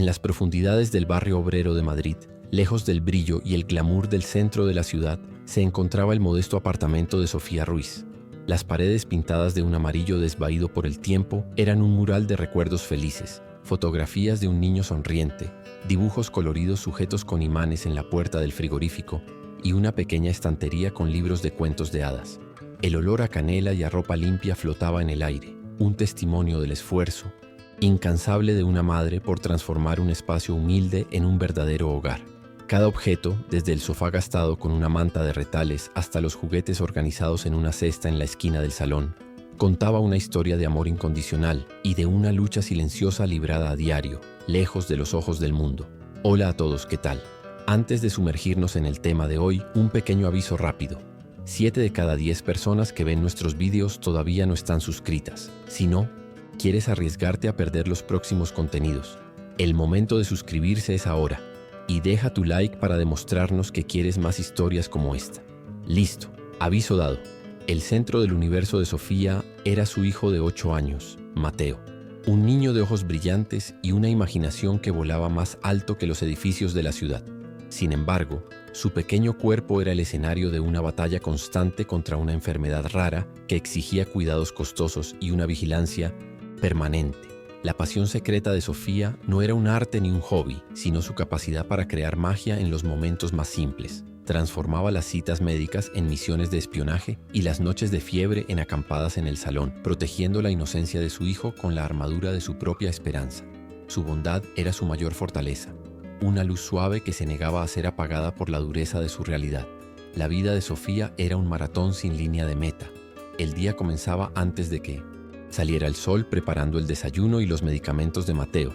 En las profundidades del barrio obrero de Madrid, lejos del brillo y el glamour del centro de la ciudad, se encontraba el modesto apartamento de Sofía Ruiz. Las paredes pintadas de un amarillo desvaído por el tiempo eran un mural de recuerdos felices, fotografías de un niño sonriente, dibujos coloridos sujetos con imanes en la puerta del frigorífico y una pequeña estantería con libros de cuentos de hadas. El olor a canela y a ropa limpia flotaba en el aire, un testimonio del esfuerzo incansable de una madre por transformar un espacio humilde en un verdadero hogar. Cada objeto, desde el sofá gastado con una manta de retales hasta los juguetes organizados en una cesta en la esquina del salón, contaba una historia de amor incondicional y de una lucha silenciosa librada a diario, lejos de los ojos del mundo. Hola a todos, ¿qué tal? Antes de sumergirnos en el tema de hoy, un pequeño aviso rápido. 7 de cada 10 personas que ven nuestros vídeos todavía no están suscritas. Si no, ¿quieres arriesgarte a perder los próximos contenidos? El momento de suscribirse es ahora. Y deja tu like para demostrarnos que quieres más historias como esta. Listo, aviso dado. El centro del universo de Sofía era su hijo de 8 años, Mateo. Un niño de ojos brillantes y una imaginación que volaba más alto que los edificios de la ciudad. Sin embargo, su pequeño cuerpo era el escenario de una batalla constante contra una enfermedad rara que exigía cuidados costosos y una vigilancia permanente. La pasión secreta de Sofía no era un arte ni un hobby, sino su capacidad para crear magia en los momentos más simples. Transformaba las citas médicas en misiones de espionaje y las noches de fiebre en acampadas en el salón, protegiendo la inocencia de su hijo con la armadura de su propia esperanza. Su bondad era su mayor fortaleza, una luz suave que se negaba a ser apagada por la dureza de su realidad. La vida de Sofía era un maratón sin línea de meta. El día comenzaba antes de que saliera el sol preparando el desayuno y los medicamentos de Mateo,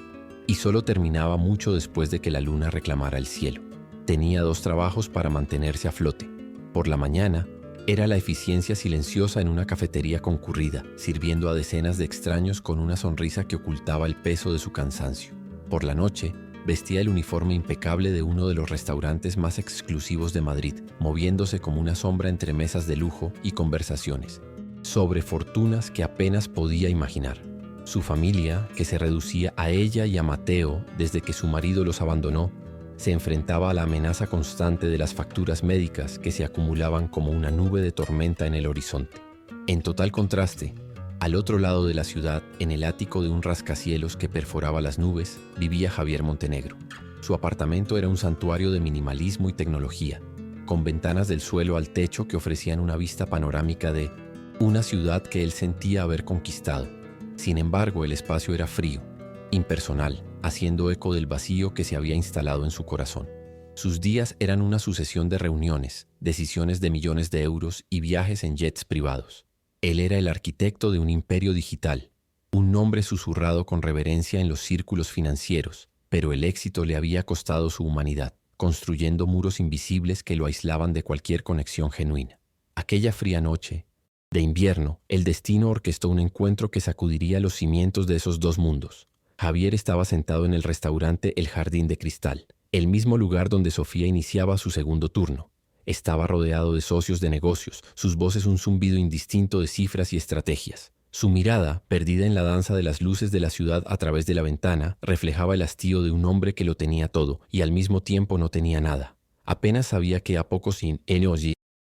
y solo terminaba mucho después de que la luna reclamara el cielo. Tenía 2 trabajos para mantenerse a flote. Por la mañana, era la eficiencia silenciosa en una cafetería concurrida, sirviendo a decenas de extraños con una sonrisa que ocultaba el peso de su cansancio. Por la noche, vestía el uniforme impecable de uno de los restaurantes más exclusivos de Madrid, moviéndose como una sombra entre mesas de lujo y conversaciones sobre fortunas que apenas podía imaginar. Su familia, que se reducía a ella y a Mateo desde que su marido los abandonó, se enfrentaba a la amenaza constante de las facturas médicas que se acumulaban como una nube de tormenta en el horizonte. En total contraste, al otro lado de la ciudad, en el ático de un rascacielos que perforaba las nubes, vivía Javier Montenegro. Su apartamento era un santuario de minimalismo y tecnología, con ventanas del suelo al techo que ofrecían una vista panorámica de una ciudad que él sentía haber conquistado. Sin embargo, el espacio era frío, impersonal, haciendo eco del vacío que se había instalado en su corazón. Sus días eran una sucesión de reuniones, decisiones de millones de euros y viajes en jets privados. Él era el arquitecto de un imperio digital, un nombre susurrado con reverencia en los círculos financieros, pero el éxito le había costado su humanidad, construyendo muros invisibles que lo aislaban de cualquier conexión genuina. Aquella fría noche de invierno, el destino orquestó un encuentro que sacudiría los cimientos de esos 2 mundos. Javier estaba sentado en el restaurante El Jardín de Cristal, el mismo lugar donde Sofía iniciaba su segundo turno. Estaba rodeado de socios de negocios, sus voces un zumbido indistinto de cifras y estrategias. Su mirada, perdida en la danza de las luces de la ciudad a través de la ventana, reflejaba el hastío de un hombre que lo tenía todo y al mismo tiempo no tenía nada. Apenas sabía que a pocos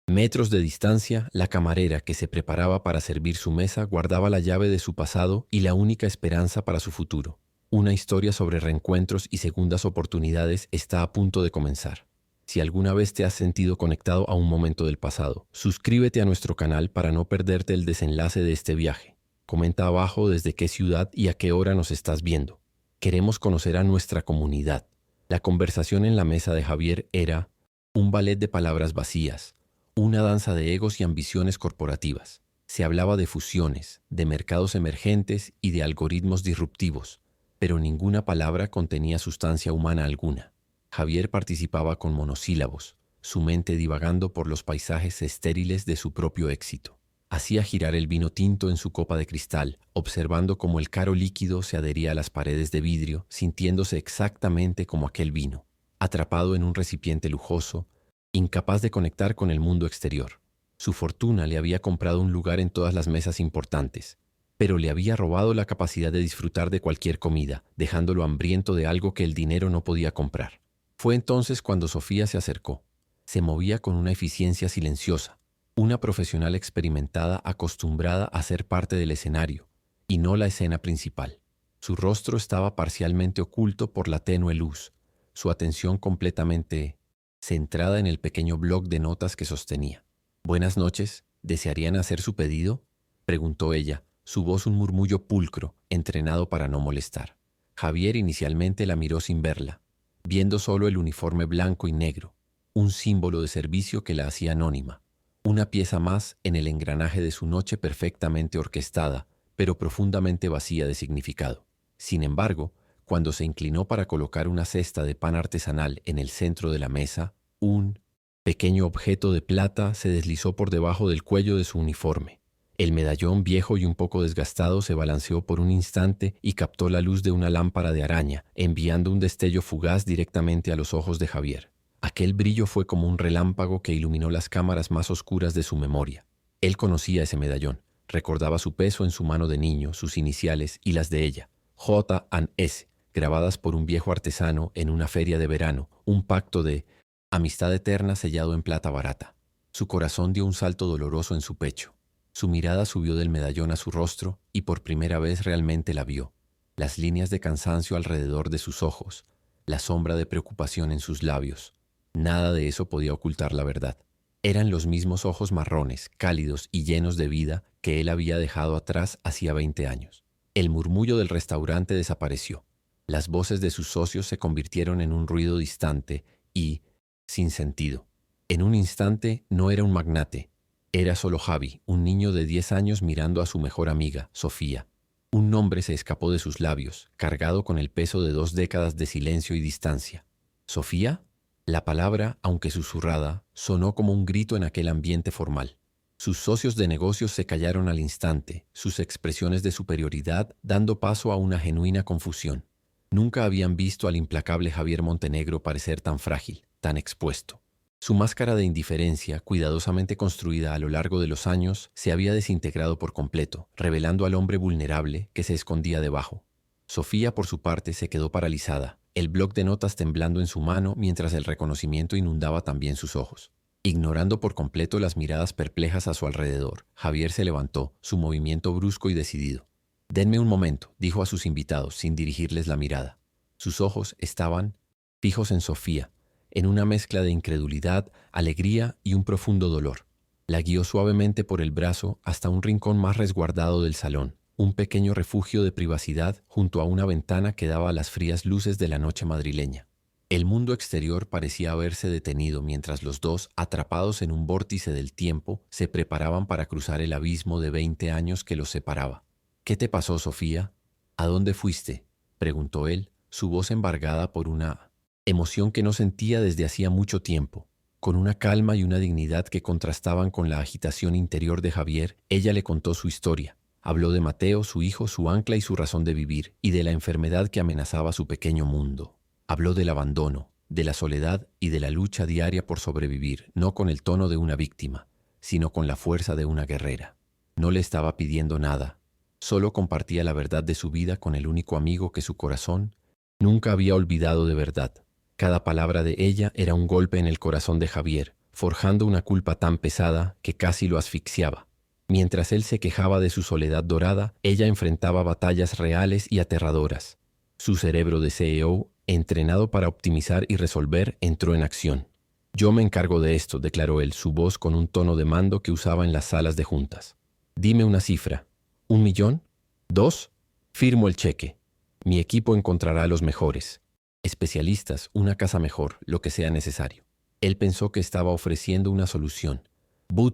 metros de distancia, la camarera que se preparaba para servir su mesa guardaba la llave de su pasado y la única esperanza para su futuro. Una historia sobre reencuentros y segundas oportunidades está a punto de comenzar. Si alguna vez te has sentido conectado a un momento del pasado, suscríbete a nuestro canal para no perderte el desenlace de este viaje. Comenta abajo desde qué ciudad y a qué hora nos estás viendo. Queremos conocer a nuestra comunidad. La conversación en la mesa de Javier era un ballet de palabras vacías, una danza de egos y ambiciones corporativas. Se hablaba de fusiones, de mercados emergentes y de algoritmos disruptivos, pero ninguna palabra contenía sustancia humana alguna. Javier participaba con monosílabos, su mente divagando por los paisajes estériles de su propio éxito. Hacía girar el vino tinto en su copa de cristal, observando cómo el caro líquido se adhería a las paredes de vidrio, sintiéndose exactamente como aquel vino, atrapado en un recipiente lujoso, incapaz de conectar con el mundo exterior. Su fortuna le había comprado un lugar en todas las mesas importantes, pero le había robado la capacidad de disfrutar de cualquier comida, dejándolo hambriento de algo que el dinero no podía comprar. Fue entonces cuando Sofía se acercó. Se movía con una eficiencia silenciosa, una profesional experimentada acostumbrada a ser parte del escenario, y no la escena principal. Su rostro estaba parcialmente oculto por la tenue luz, su atención completamente centrada en el pequeño bloc de notas que sostenía. «Buenas noches, ¿desearían hacer su pedido?», preguntó ella, su voz un murmullo pulcro, entrenado para no molestar. Javier inicialmente la miró sin verla, viendo solo el uniforme blanco y negro, un símbolo de servicio que la hacía anónima, una pieza más en el engranaje de su noche perfectamente orquestada, pero profundamente vacía de significado. Sin embargo, cuando se inclinó para colocar una cesta de pan artesanal en el centro de la mesa, un pequeño objeto de plata se deslizó por debajo del cuello de su uniforme. El medallón viejo y un poco desgastado se balanceó por un instante y captó la luz de una lámpara de araña, enviando un destello fugaz directamente a los ojos de Javier. Aquel brillo fue como un relámpago que iluminó las cámaras más oscuras de su memoria. Él conocía ese medallón, recordaba su peso en su mano de niño, sus iniciales y las de ella, J&S, grabadas por un viejo artesano en una feria de verano, un pacto de amistad eterna sellado en plata barata. Su corazón dio un salto doloroso en su pecho. Su mirada subió del medallón a su rostro y por primera vez realmente la vio. Las líneas de cansancio alrededor de sus ojos, la sombra de preocupación en sus labios. Nada de eso podía ocultar la verdad. Eran los mismos ojos marrones, cálidos y llenos de vida que él había dejado atrás hacía 20 años. El murmullo del restaurante desapareció. Las voces de sus socios se convirtieron en un ruido distante y sin sentido. En un instante no era un magnate. Era solo Javi, un niño de 10 años mirando a su mejor amiga, Sofía. Un nombre se escapó de sus labios, cargado con el peso de 2 décadas de silencio y distancia. ¿Sofía? La palabra, aunque susurrada, sonó como un grito en aquel ambiente formal. Sus socios de negocios se callaron al instante, sus expresiones de superioridad dando paso a una genuina confusión. Nunca habían visto al implacable Javier Montenegro parecer tan frágil, tan expuesto. Su máscara de indiferencia, cuidadosamente construida a lo largo de los años, se había desintegrado por completo, revelando al hombre vulnerable que se escondía debajo. Sofía, por su parte, se quedó paralizada, el bloc de notas temblando en su mano mientras el reconocimiento inundaba también sus ojos. Ignorando por completo las miradas perplejas a su alrededor, Javier se levantó, su movimiento brusco y decidido. «Denme un momento», dijo a sus invitados sin dirigirles la mirada. Sus ojos estaban fijos en Sofía, en una mezcla de incredulidad, alegría y un profundo dolor. La guió suavemente por el brazo hasta un rincón más resguardado del salón, un pequeño refugio de privacidad junto a una ventana que daba a las frías luces de la noche madrileña. El mundo exterior parecía haberse detenido mientras los dos, atrapados en un vórtice del tiempo, se preparaban para cruzar el abismo de 20 años que los separaba. «¿Qué te pasó, Sofía? ¿A dónde fuiste?», preguntó él, su voz embargada por una emoción que no sentía desde hacía mucho tiempo. Con una calma y una dignidad que contrastaban con la agitación interior de Javier, ella le contó su historia. Habló de Mateo, su hijo, su ancla y su razón de vivir, y de la enfermedad que amenazaba su pequeño mundo. Habló del abandono, de la soledad y de la lucha diaria por sobrevivir, no con el tono de una víctima, sino con la fuerza de una guerrera. No le estaba pidiendo nada, solo compartía la verdad de su vida con el único amigo que su corazón nunca había olvidado de verdad. Cada palabra de ella era un golpe en el corazón de Javier, forjando una culpa tan pesada que casi lo asfixiaba. Mientras él se quejaba de su soledad dorada, ella enfrentaba batallas reales y aterradoras. Su cerebro de CEO, entrenado para optimizar y resolver, entró en acción. «Yo me encargo de esto», declaró él, su voz con un tono de mando que usaba en las salas de juntas. «Dime una cifra. ¿1 millón? ¿2? Firmo el cheque. Mi equipo encontrará a los mejores. Especialistas, una casa mejor, lo que sea necesario». Él pensó que estaba ofreciendo una solución.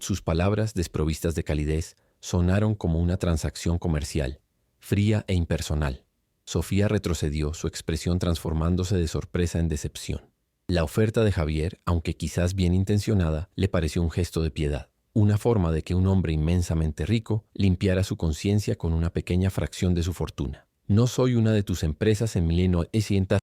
Sus palabras, desprovistas de calidez, sonaron como una transacción comercial, fría e impersonal. Sofía retrocedió, su expresión transformándose de sorpresa en decepción. La oferta de Javier, aunque quizás bien intencionada, le pareció un gesto de piedad, una forma de que un hombre inmensamente rico limpiara su conciencia con una pequeña fracción de su fortuna. «No soy una de tus empresas en 1900.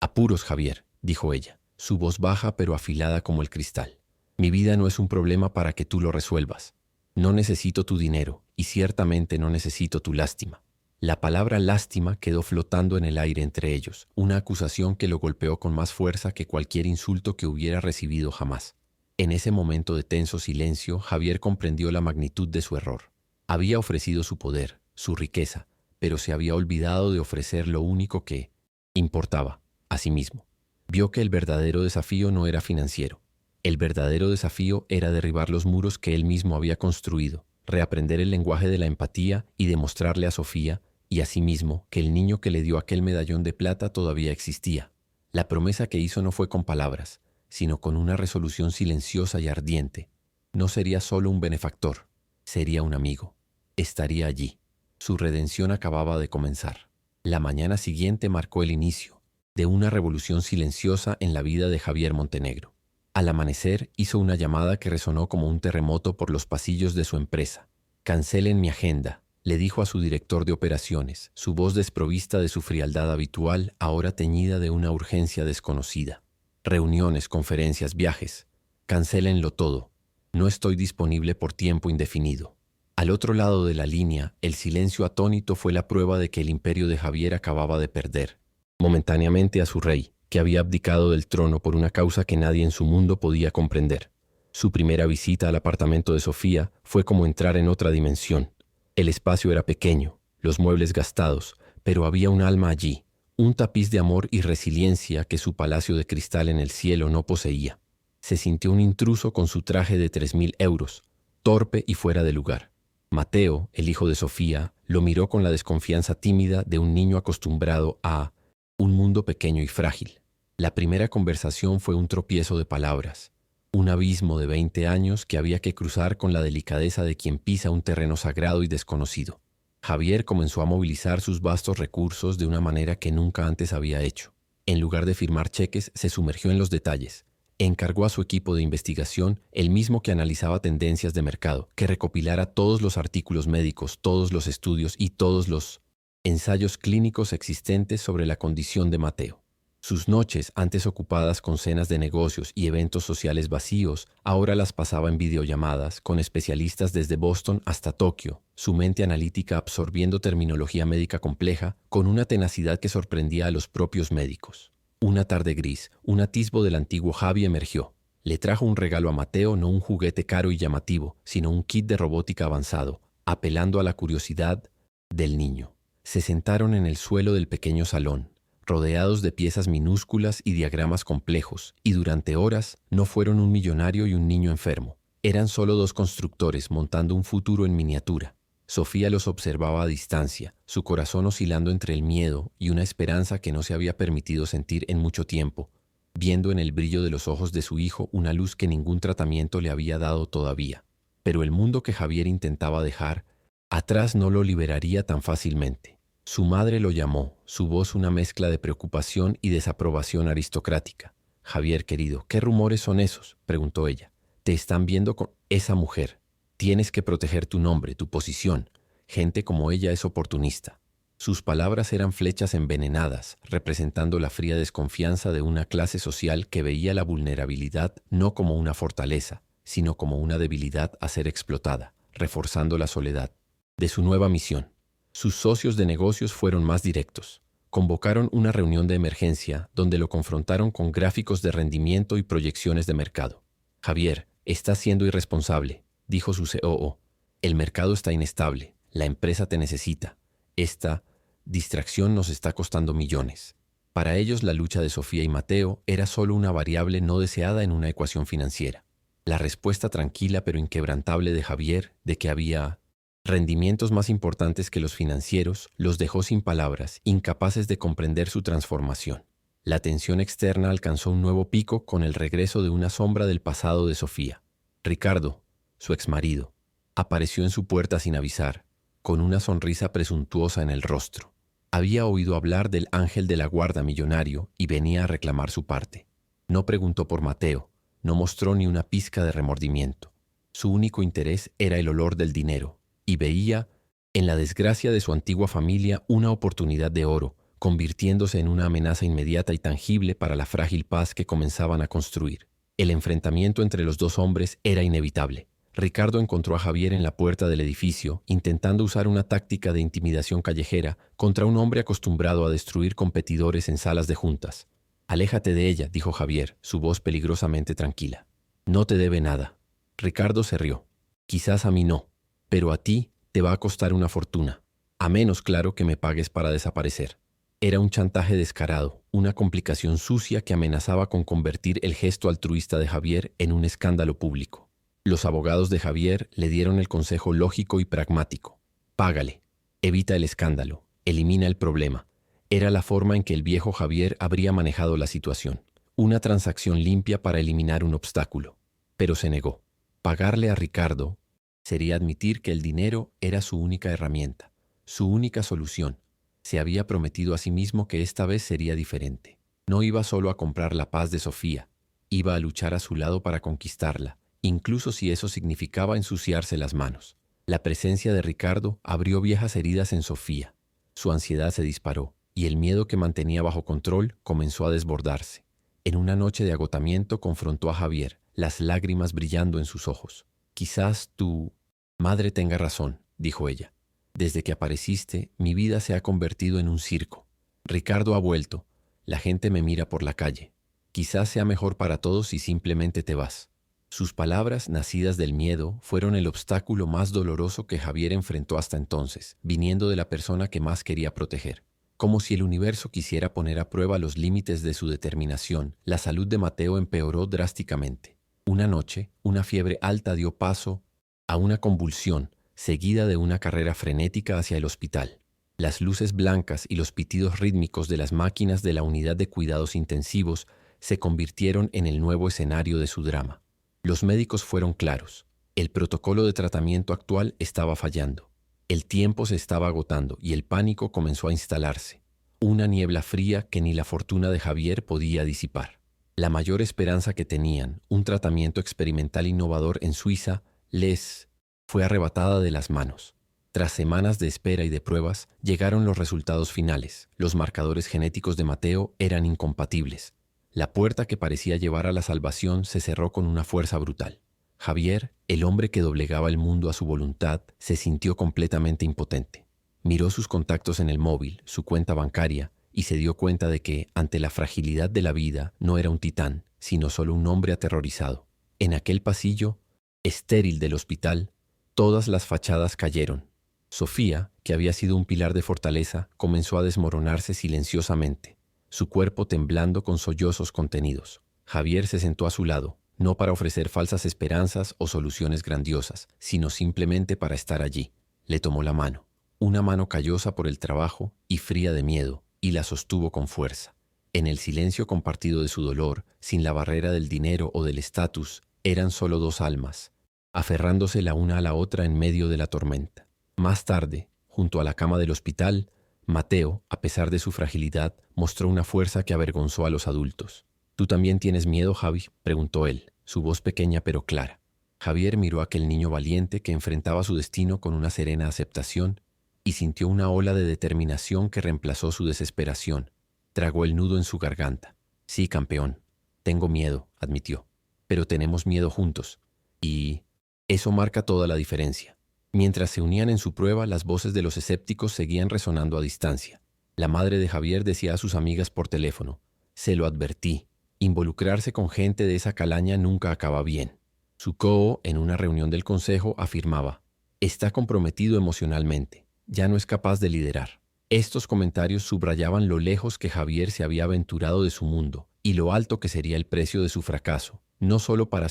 Apuros, Javier», dijo ella, su voz baja pero afilada como el cristal. «Mi vida no es un problema para que tú lo resuelvas. No necesito tu dinero y ciertamente no necesito tu lástima. La palabra lástima quedó flotando en el aire entre ellos, una acusación que lo golpeó con más fuerza que cualquier insulto que hubiera recibido jamás. En ese momento de tenso silencio, Javier comprendió la magnitud de su error. Había ofrecido su poder, su riqueza, pero se había olvidado de ofrecer lo único que importaba, a sí mismo. Vio que el verdadero desafío no era financiero. El verdadero desafío era derribar los muros que él mismo había construido, reaprender el lenguaje de la empatía y demostrarle a Sofía y a sí mismo que el niño que le dio aquel medallón de plata todavía existía. La promesa que hizo no fue con palabras, sino con una resolución silenciosa y ardiente. No sería solo un benefactor, sería un amigo. Estaría allí. Su redención acababa de comenzar. La mañana siguiente marcó el inicio de una revolución silenciosa en la vida de Javier Montenegro. Al amanecer hizo una llamada que resonó como un terremoto por los pasillos de su empresa. «Cancelen mi agenda», le dijo a su director de operaciones, su voz desprovista de su frialdad habitual, ahora teñida de una urgencia desconocida. «Reuniones, conferencias, viajes. Cancélenlo todo. No estoy disponible por tiempo indefinido». Al otro lado de la línea, el silencio atónito fue la prueba de que el imperio de Javier acababa de perder, momentáneamente, a su rey, que había abdicado del trono por una causa que nadie en su mundo podía comprender. Su primera visita al apartamento de Sofía fue como entrar en otra dimensión. El espacio era pequeño, los muebles gastados, pero había un alma allí, un tapiz de amor y resiliencia que su palacio de cristal en el cielo no poseía. Se sintió un intruso con su traje de 3.000 euros, torpe y fuera de lugar. Mateo, el hijo de Sofía, lo miró con la desconfianza tímida de un niño acostumbrado a un mundo pequeño y frágil. La primera conversación fue un tropiezo de palabras, un abismo de 20 años que había que cruzar con la delicadeza de quien pisa un terreno sagrado y desconocido. Javier comenzó a movilizar sus vastos recursos de una manera que nunca antes había hecho. En lugar de firmar cheques, se sumergió en los detalles. Encargó a su equipo de investigación, el mismo que analizaba tendencias de mercado, que recopilara todos los artículos médicos, todos los estudios y todos los ensayos clínicos existentes sobre la condición de Mateo. Sus noches, antes ocupadas con cenas de negocios y eventos sociales vacíos, ahora las pasaba en videollamadas con especialistas desde Boston hasta Tokio, su mente analítica absorbiendo terminología médica compleja con una tenacidad que sorprendía a los propios médicos. Una tarde gris, un atisbo del antiguo Javi emergió. Le trajo un regalo a Mateo, no un juguete caro y llamativo, sino un kit de robótica avanzado, apelando a la curiosidad del niño. Se sentaron en el suelo del pequeño salón, rodeados de piezas minúsculas y diagramas complejos, y durante horas no fueron un millonario y un niño enfermo. Eran solo dos constructores montando un futuro en miniatura. Sofía los observaba a distancia, su corazón oscilando entre el miedo y una esperanza que no se había permitido sentir en mucho tiempo, viendo en el brillo de los ojos de su hijo una luz que ningún tratamiento le había dado todavía. Pero el mundo que Javier intentaba dejar atrás no lo liberaría tan fácilmente. Su madre lo llamó, su voz una mezcla de preocupación y desaprobación aristocrática. «Javier, querido, ¿qué rumores son esos?», preguntó ella. «Te están viendo con esa mujer. Tienes que proteger tu nombre, tu posición. Gente como ella es oportunista». Sus palabras eran flechas envenenadas, representando la fría desconfianza de una clase social que veía la vulnerabilidad no como una fortaleza, sino como una debilidad a ser explotada, reforzando la soledad de su nueva misión. Sus socios de negocios fueron más directos. Convocaron una reunión de emergencia donde lo confrontaron con gráficos de rendimiento y proyecciones de mercado. «Javier, estás siendo irresponsable», dijo su COO. «El mercado está inestable. La empresa te necesita. Esta distracción nos está costando millones». Para ellos, la lucha de Sofía y Mateo era solo una variable no deseada en una ecuación financiera. La respuesta tranquila pero inquebrantable de Javier de que había rendimientos más importantes que los financieros los dejó sin palabras, incapaces de comprender su transformación. La tensión externa alcanzó un nuevo pico con el regreso de una sombra del pasado de Sofía. Ricardo, su exmarido, apareció en su puerta sin avisar, con una sonrisa presuntuosa en el rostro. Había oído hablar del ángel de la guarda millonario y venía a reclamar su parte. No preguntó por Mateo, no mostró ni una pizca de remordimiento. Su único interés era el olor del dinero, y veía en la desgracia de su antigua familia una oportunidad de oro, convirtiéndose en una amenaza inmediata y tangible para la frágil paz que comenzaban a construir. El enfrentamiento entre los dos hombres era inevitable. Ricardo encontró a Javier en la puerta del edificio, intentando usar una táctica de intimidación callejera contra un hombre acostumbrado a destruir competidores en salas de juntas. «Aléjate de ella», dijo Javier, su voz peligrosamente tranquila. «No te debe nada». Ricardo se rió. «Quizás a mí no, pero a ti te va a costar una fortuna. A menos, claro, que me pagues para desaparecer». Era un chantaje descarado, una complicación sucia que amenazaba con convertir el gesto altruista de Javier en un escándalo público. Los abogados de Javier le dieron el consejo lógico y pragmático. «Págale, evita el escándalo, elimina el problema». Era la forma en que el viejo Javier habría manejado la situación. Una transacción limpia para eliminar un obstáculo. Pero se negó. Pagarle a Ricardo sería admitir que el dinero era su única herramienta, su única solución. Se había prometido a sí mismo que esta vez sería diferente. No iba solo a comprar la paz de Sofía, iba a luchar a su lado para conquistarla, incluso si eso significaba ensuciarse las manos. La presencia de Ricardo abrió viejas heridas en Sofía. Su ansiedad se disparó y el miedo que mantenía bajo control comenzó a desbordarse. En una noche de agotamiento confrontó a Javier, las lágrimas brillando en sus ojos. «Quizás tu madre tenga razón», dijo ella. «Desde que apareciste, mi vida se ha convertido en un circo. Ricardo ha vuelto. La gente me mira por la calle. Quizás sea mejor para todos si simplemente te vas». Sus palabras, nacidas del miedo, fueron el obstáculo más doloroso que Javier enfrentó hasta entonces, viniendo de la persona que más quería proteger. Como si el universo quisiera poner a prueba los límites de su determinación, la salud de Mateo empeoró drásticamente. Una noche, una fiebre alta dio paso a una convulsión, seguida de una carrera frenética hacia el hospital. Las luces blancas y los pitidos rítmicos de las máquinas de la unidad de cuidados intensivos se convirtieron en el nuevo escenario de su drama. Los médicos fueron claros. El protocolo de tratamiento actual estaba fallando. El tiempo se estaba agotando y el pánico comenzó a instalarse. Una niebla fría que ni la fortuna de Javier podía disipar. La mayor esperanza que tenían, un tratamiento experimental innovador en Suiza, les fue arrebatada de las manos. Tras semanas de espera y de pruebas, llegaron los resultados finales. Los marcadores genéticos de Mateo eran incompatibles. La puerta que parecía llevar a la salvación se cerró con una fuerza brutal. Javier, el hombre que doblegaba el mundo a su voluntad, se sintió completamente impotente. Miró sus contactos en el móvil, su cuenta bancaria, y se dio cuenta de que, ante la fragilidad de la vida, no era un titán, sino solo un hombre aterrorizado. En aquel pasillo, estéril del hospital, todas las fachadas cayeron. Sofía, que había sido un pilar de fortaleza, comenzó a desmoronarse silenciosamente, su cuerpo temblando con sollozos contenidos. Javier se sentó a su lado, no para ofrecer falsas esperanzas o soluciones grandiosas, sino simplemente para estar allí. Le tomó la mano, una mano callosa por el trabajo y fría de miedo, y la sostuvo con fuerza. En el silencio compartido de su dolor, sin la barrera del dinero o del estatus, eran solo dos almas, aferrándose la una a la otra en medio de la tormenta. Más tarde, junto a la cama del hospital, Mateo, a pesar de su fragilidad, mostró una fuerza que avergonzó a los adultos. «¿Tú también tienes miedo, Javi?», preguntó él, su voz pequeña pero clara. Javier miró a aquel niño valiente que enfrentaba su destino con una serena aceptación y sintió una ola de determinación que reemplazó su desesperación. Tragó el nudo en su garganta. «Sí, campeón, tengo miedo», admitió. «Pero tenemos miedo juntos. Y eso marca toda la diferencia». Mientras se unían en su prueba, las voces de los escépticos seguían resonando a distancia. La madre de Javier decía a sus amigas por teléfono: «Se lo advertí. Involucrarse con gente de esa calaña nunca acaba bien». Su co, en una reunión del consejo, afirmaba: «Está comprometido emocionalmente. Ya no es capaz de liderar». Estos comentarios subrayaban lo lejos que Javier se había aventurado de su mundo y lo alto que sería el precio de su fracaso, no solo para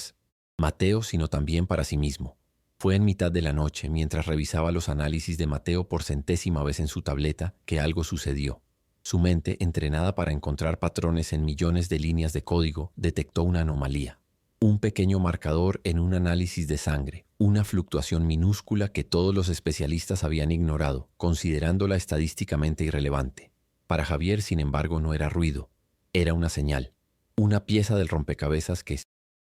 Mateo, sino también para sí mismo. Fue en mitad de la noche, mientras revisaba los análisis de Mateo por centésima vez en su tableta, que algo sucedió. Su mente, entrenada para encontrar patrones en millones de líneas de código, detectó una anomalía. Un pequeño marcador en un análisis de sangre, una fluctuación minúscula que todos los especialistas habían ignorado, considerándola estadísticamente irrelevante. Para Javier, sin embargo, no era ruido, era una señal, una pieza del rompecabezas que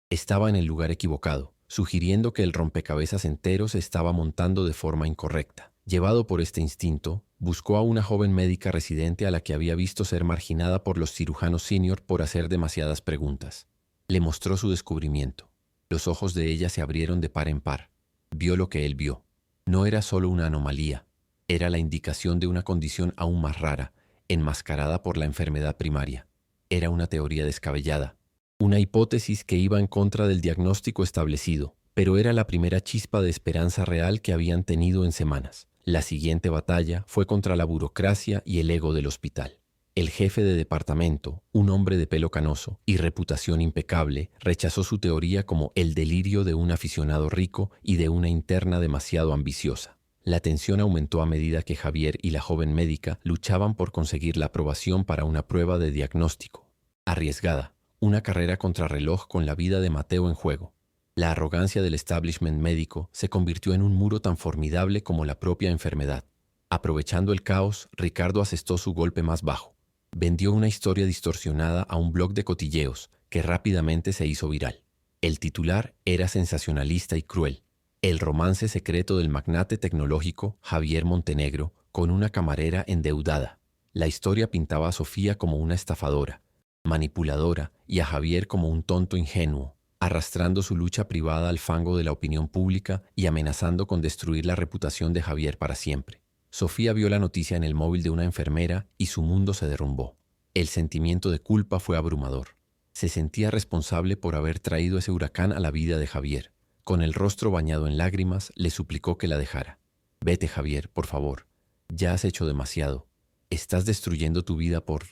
estaba en el lugar equivocado, sugiriendo que el rompecabezas entero se estaba montando de forma incorrecta. Llevado por este instinto, buscó a una joven médica residente a la que había visto ser marginada por los cirujanos senior por hacer demasiadas preguntas. Le mostró su descubrimiento. Los ojos de ella se abrieron de par en par. Vio lo que él vio. No era solo una anomalía, era la indicación de una condición aún más rara, enmascarada por la enfermedad primaria. Era una teoría descabellada, una hipótesis que iba en contra del diagnóstico establecido, pero era la primera chispa de esperanza real que habían tenido en semanas. La siguiente batalla fue contra la burocracia y el ego del hospital. El jefe de departamento, un hombre de pelo canoso y reputación impecable, rechazó su teoría como el delirio de un aficionado rico y de una interna demasiado ambiciosa. La tensión aumentó a medida que Javier y la joven médica luchaban por conseguir la aprobación para una prueba de diagnóstico. Arriesgada, una carrera contrarreloj con la vida de Mateo en juego. La arrogancia del establishment médico se convirtió en un muro tan formidable como la propia enfermedad. Aprovechando el caos, Ricardo asestó su golpe más bajo. Vendió una historia distorsionada a un blog de cotilleos que rápidamente se hizo viral. El titular era sensacionalista y cruel. El romance secreto del magnate tecnológico Javier Montenegro con una camarera endeudada. La historia pintaba a Sofía como una estafadora, manipuladora, y a Javier como un tonto ingenuo, arrastrando su lucha privada al fango de la opinión pública y amenazando con destruir la reputación de Javier para siempre. Sofía vio la noticia en el móvil de una enfermera y su mundo se derrumbó. El sentimiento de culpa fue abrumador. Se sentía responsable por haber traído ese huracán a la vida de Javier. Con el rostro bañado en lágrimas, le suplicó que la dejara. «Vete, Javier, por favor. Ya has hecho demasiado. Estás destruyendo tu vida por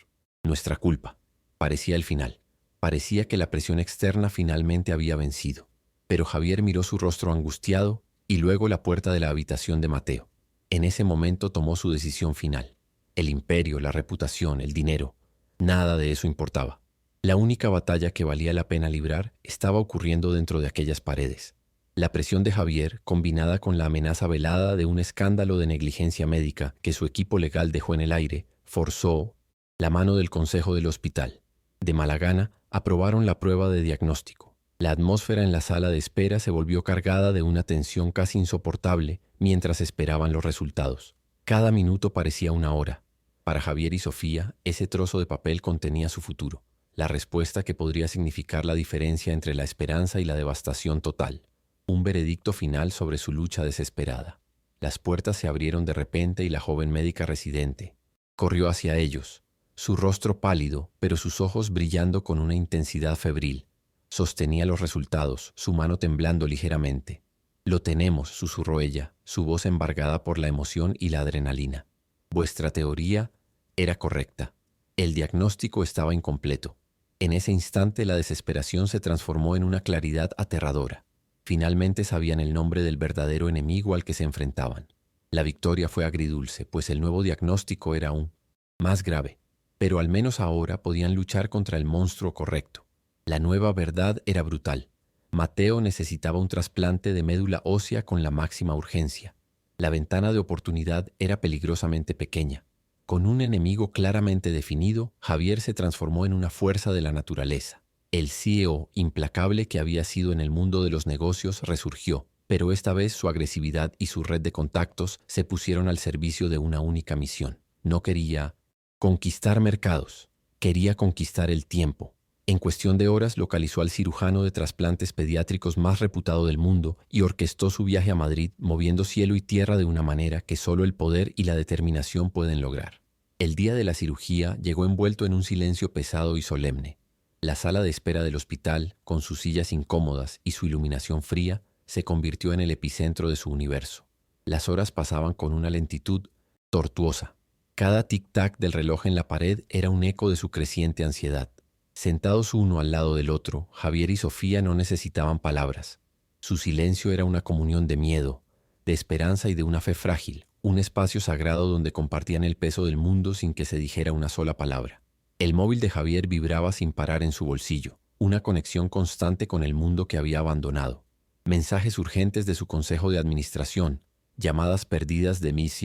nuestra culpa». Parecía el final. Parecía que la presión externa finalmente había vencido. Pero Javier miró su rostro angustiado y luego la puerta de la habitación de Mateo. En ese momento tomó su decisión final. El imperio, la reputación, el dinero, nada de eso importaba. La única batalla que valía la pena librar estaba ocurriendo dentro de aquellas paredes. La presión de Javier, combinada con la amenaza velada de un escándalo de negligencia médica que su equipo legal dejó en el aire, forzó la mano del consejo del hospital. De mala gana, aprobaron la prueba de diagnóstico. La atmósfera en la sala de espera se volvió cargada de una tensión casi insoportable mientras esperaban los resultados. Cada minuto parecía una hora. Para Javier y Sofía, ese trozo de papel contenía su futuro, la respuesta que podría significar la diferencia entre la esperanza y la devastación total. Un veredicto final sobre su lucha desesperada. Las puertas se abrieron de repente y la joven médica residente corrió hacia ellos, su rostro pálido, pero sus ojos brillando con una intensidad febril. Sostenía los resultados, su mano temblando ligeramente. «Lo tenemos», susurró ella, su voz embargada por la emoción y la adrenalina. «Vuestra teoría era correcta. El diagnóstico estaba incompleto». En ese instante la desesperación se transformó en una claridad aterradora. Finalmente sabían el nombre del verdadero enemigo al que se enfrentaban. La victoria fue agridulce, pues el nuevo diagnóstico era aún más grave. Pero al menos ahora podían luchar contra el monstruo correcto. La nueva verdad era brutal. Mateo necesitaba un trasplante de médula ósea con la máxima urgencia. La ventana de oportunidad era peligrosamente pequeña. Con un enemigo claramente definido, Javier se transformó en una fuerza de la naturaleza. El CEO implacable que había sido en el mundo de los negocios resurgió, pero esta vez su agresividad y su red de contactos se pusieron al servicio de una única misión. No quería conquistar mercados, quería conquistar el tiempo. En cuestión de horas localizó al cirujano de trasplantes pediátricos más reputado del mundo y orquestó su viaje a Madrid, moviendo cielo y tierra de una manera que solo el poder y la determinación pueden lograr. El día de la cirugía llegó envuelto en un silencio pesado y solemne. La sala de espera del hospital, con sus sillas incómodas y su iluminación fría, se convirtió en el epicentro de su universo. Las horas pasaban con una lentitud tortuosa. Cada tic-tac del reloj en la pared era un eco de su creciente ansiedad. Sentados uno al lado del otro, Javier y Sofía no necesitaban palabras. Su silencio era una comunión de miedo, de esperanza y de una fe frágil, un espacio sagrado donde compartían el peso del mundo sin que se dijera una sola palabra. El móvil de Javier vibraba sin parar en su bolsillo, una conexión constante con el mundo que había abandonado. Mensajes urgentes de su consejo de administración, llamadas perdidas de Miss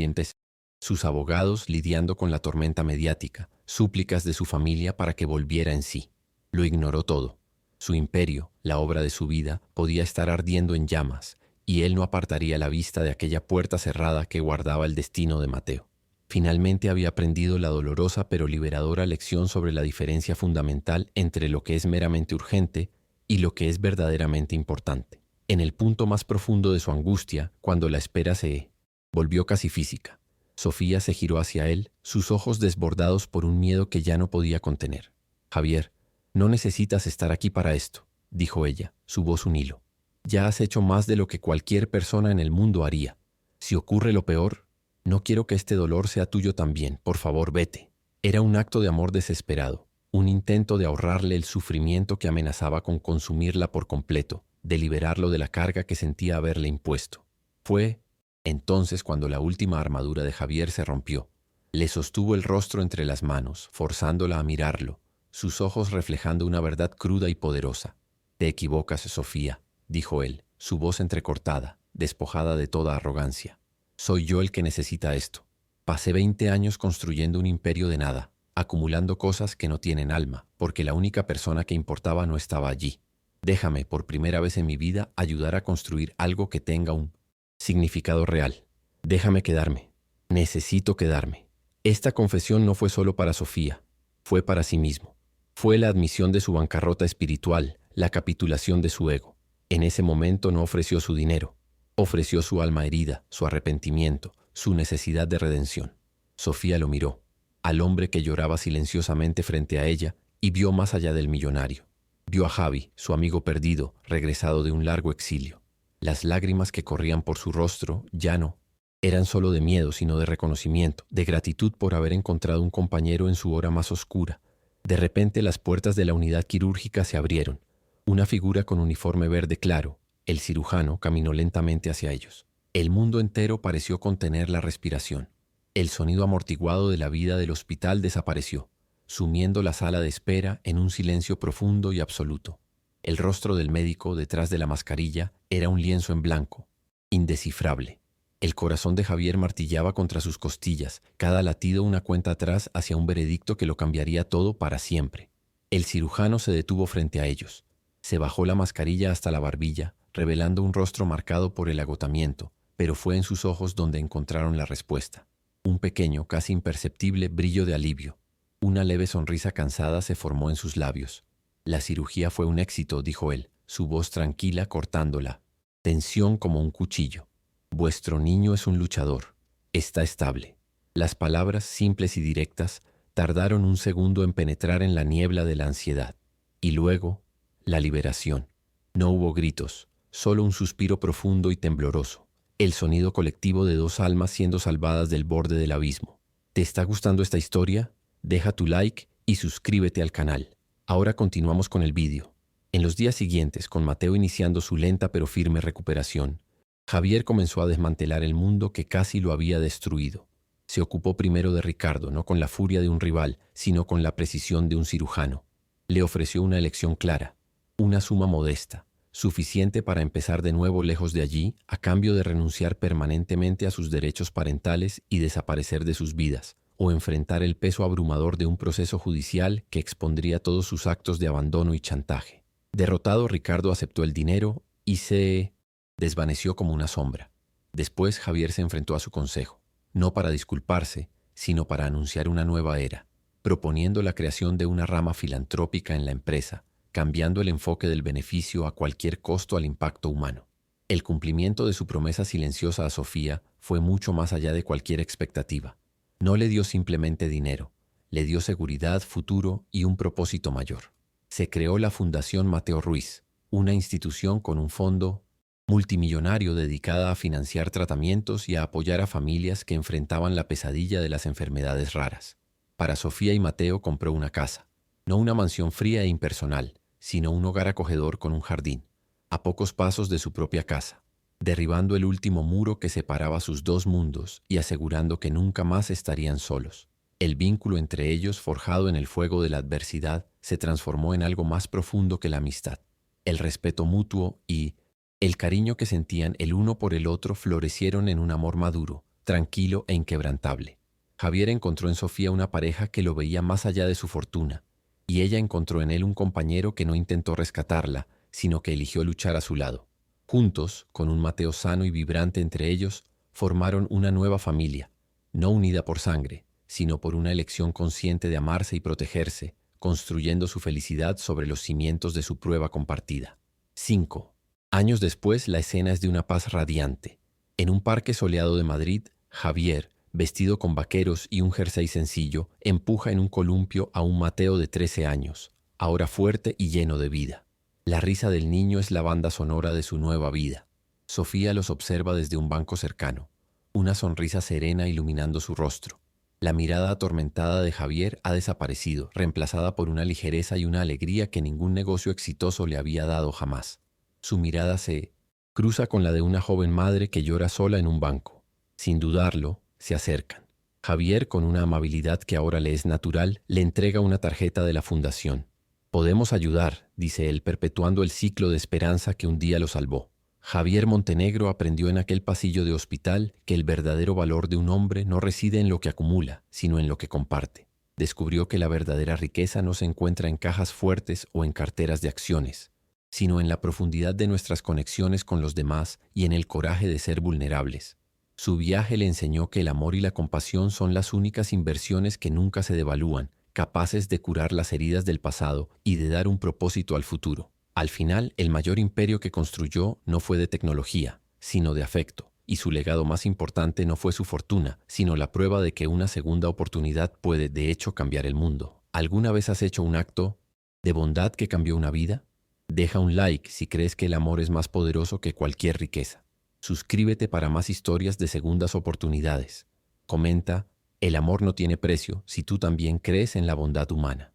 sus abogados lidiando con la tormenta mediática, súplicas de su familia para que volviera en sí. Lo ignoró todo. Su imperio, la obra de su vida, podía estar ardiendo en llamas, y él no apartaría la vista de aquella puerta cerrada que guardaba el destino de Mateo. Finalmente había aprendido la dolorosa pero liberadora lección sobre la diferencia fundamental entre lo que es meramente urgente y lo que es verdaderamente importante. En el punto más profundo de su angustia, cuando la espera se volvió casi física, Sofía se giró hacia él, sus ojos desbordados por un miedo que ya no podía contener. Javier, no necesitas estar aquí para esto, dijo ella, su voz un hilo. Ya has hecho más de lo que cualquier persona en el mundo haría. Si ocurre lo peor, no quiero que este dolor sea tuyo también. Por favor, vete. Era un acto de amor desesperado, un intento de ahorrarle el sufrimiento que amenazaba con consumirla por completo, de liberarlo de la carga que sentía haberle impuesto. Fue entonces cuando la última armadura de Javier se rompió. Le sostuvo el rostro entre las manos, forzándola a mirarlo, sus ojos reflejando una verdad cruda y poderosa. Te equivocas, Sofía, dijo él, su voz entrecortada, despojada de toda arrogancia. Soy yo el que necesita esto. Pasé 20 años construyendo un imperio de nada, acumulando cosas que no tienen alma, porque la única persona que importaba no estaba allí. Déjame, por primera vez en mi vida, ayudar a construir algo que tenga un significado real. Déjame quedarme. Necesito quedarme. Esta confesión no fue solo para Sofía, fue para sí mismo. Fue la admisión de su bancarrota espiritual, la capitulación de su ego. En ese momento no ofreció su dinero, ofreció su alma herida, su arrepentimiento, su necesidad de redención. Sofía lo miró, al hombre que lloraba silenciosamente frente a ella, y vio más allá del millonario. Vio a Javi, su amigo perdido, regresado de un largo exilio. Las lágrimas que corrían por su rostro ya no eran solo de miedo, sino de reconocimiento, de gratitud por haber encontrado un compañero en su hora más oscura. De repente las puertas de la unidad quirúrgica se abrieron. Una figura con uniforme verde claro, el cirujano, caminó lentamente hacia ellos. El mundo entero pareció contener la respiración. El sonido amortiguado de la vida del hospital desapareció, sumiendo la sala de espera en un silencio profundo y absoluto. El rostro del médico, detrás de la mascarilla, era un lienzo en blanco, indescifrable. El corazón de Javier martillaba contra sus costillas, cada latido una cuenta atrás hacia un veredicto que lo cambiaría todo para siempre. El cirujano se detuvo frente a ellos. Se bajó la mascarilla hasta la barbilla, revelando un rostro marcado por el agotamiento, pero fue en sus ojos donde encontraron la respuesta. Un pequeño, casi imperceptible brillo de alivio. Una leve sonrisa cansada se formó en sus labios. La cirugía fue un éxito, dijo él, su voz tranquila cortándola. Tensión como un cuchillo. Vuestro niño es un luchador. Está estable. Las palabras, simples y directas, tardaron un segundo en penetrar en la niebla de la ansiedad. Y luego, la liberación. No hubo gritos, solo un suspiro profundo y tembloroso. El sonido colectivo de dos almas siendo salvadas del borde del abismo. ¿Te está gustando esta historia? Deja tu like y suscríbete al canal. Ahora continuamos con el vídeo. En los días siguientes, con Mateo iniciando su lenta pero firme recuperación, Javier comenzó a desmantelar el mundo que casi lo había destruido. Se ocupó primero de Ricardo, no con la furia de un rival, sino con la precisión de un cirujano. Le ofreció una elección clara, una suma modesta, suficiente para empezar de nuevo lejos de allí, a cambio de renunciar permanentemente a sus derechos parentales y desaparecer de sus vidas, o enfrentar el peso abrumador de un proceso judicial que expondría todos sus actos de abandono y chantaje. Derrotado, Ricardo aceptó el dinero y se desvaneció como una sombra. Después Javier se enfrentó a su consejo, no para disculparse, sino para anunciar una nueva era, proponiendo la creación de una rama filantrópica en la empresa, cambiando el enfoque del beneficio a cualquier costo al impacto humano. El cumplimiento de su promesa silenciosa a Sofía fue mucho más allá de cualquier expectativa. No le dio simplemente dinero, le dio seguridad, futuro y un propósito mayor. Se creó la Fundación Mateo Ruiz, una institución con un fondo multimillonario dedicada a financiar tratamientos y a apoyar a familias que enfrentaban la pesadilla de las enfermedades raras. Para Sofía y Mateo compró una casa, no una mansión fría e impersonal, sino un hogar acogedor con un jardín, a pocos pasos de su propia casa, derribando el último muro que separaba sus dos mundos y asegurando que nunca más estarían solos. El vínculo entre ellos, forjado en el fuego de la adversidad, se transformó en algo más profundo que la amistad. El respeto mutuo y el cariño que sentían el uno por el otro florecieron en un amor maduro, tranquilo e inquebrantable. Javier encontró en Sofía una pareja que lo veía más allá de su fortuna, y ella encontró en él un compañero que no intentó rescatarla, sino que eligió luchar a su lado. Juntos, con un Mateo sano y vibrante entre ellos, formaron una nueva familia, no unida por sangre, sino por una elección consciente de amarse y protegerse, construyendo su felicidad sobre los cimientos de su prueba compartida. 5. Años después, la escena es de una paz radiante. En un parque soleado de Madrid, Javier, vestido con vaqueros y un jersey sencillo, empuja en un columpio a un Mateo de 13 años, ahora fuerte y lleno de vida. La risa del niño es la banda sonora de su nueva vida. Sofía los observa desde un banco cercano, una sonrisa serena iluminando su rostro. La mirada atormentada de Javier ha desaparecido, reemplazada por una ligereza y una alegría que ningún negocio exitoso le había dado jamás. Su mirada se cruza con la de una joven madre que llora sola en un banco. Sin dudarlo, se acercan. Javier, con una amabilidad que ahora le es natural, le entrega una tarjeta de la fundación. Podemos ayudar, dice él, perpetuando el ciclo de esperanza que un día lo salvó. Javier Montenegro aprendió en aquel pasillo de hospital que el verdadero valor de un hombre no reside en lo que acumula, sino en lo que comparte. Descubrió que la verdadera riqueza no se encuentra en cajas fuertes o en carteras de acciones, sino en la profundidad de nuestras conexiones con los demás y en el coraje de ser vulnerables. Su viaje le enseñó que el amor y la compasión son las únicas inversiones que nunca se devalúan, capaces de curar las heridas del pasado y de dar un propósito al futuro. Al final, el mayor imperio que construyó no fue de tecnología, sino de afecto, y su legado más importante no fue su fortuna, sino la prueba de que una segunda oportunidad puede, de hecho, cambiar el mundo. ¿Alguna vez has hecho un acto de bondad que cambió una vida? Deja un like si crees que el amor es más poderoso que cualquier riqueza. Suscríbete para más historias de segundas oportunidades. Comenta, el amor no tiene precio si tú también crees en la bondad humana.